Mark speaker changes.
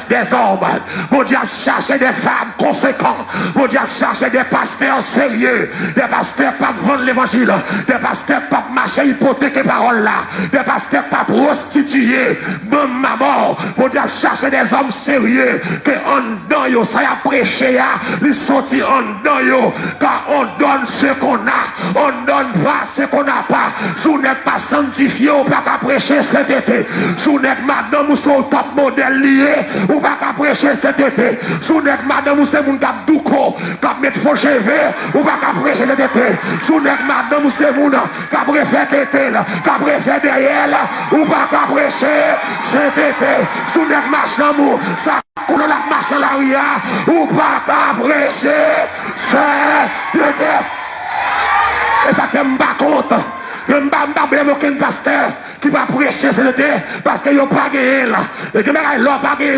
Speaker 1: des hommes, mon Dieu a cherché des femmes conséquentes, mon Dieu a cherché des pasteurs sérieux, des pasteurs pas vendre l'évangile, des pasteurs pas marcher hypothéquer parole là, des pasteurs pas prostituer, même ma mort, mon Dieu a cherché des hommes sérieux, que en dedans yo, ça y a prêché, ils sont en dedans yo, car on donne ce qu'on a, on donne pas ce qu'on n'a pas, si vous n'êtes pas sanctifié, on pas qu'à prêcher cet été, si vous n'êtes madame ou son top modèle lié, ou pas qu'à prêcher cet été. Si vous n'êtes madame ou c'est mon cap douko, cap mettre faux cheveux, ou pas qu'à prêcher cet été. Si vous n'êtes madame ou c'est mon cap préfère tété, cap préfère derrière, ou pas qu'à prêcher cet été. Si vous n'êtes machin d'amour, ça coule la marche en l'arrière, ou pas qu'à prêcher cet été. Et ça t'aime pas compte. Je ne vais pas blâmer aucun pasteur qui va prêcher cet été parce qu'il n'a pas gagné là. Et que pas gagné.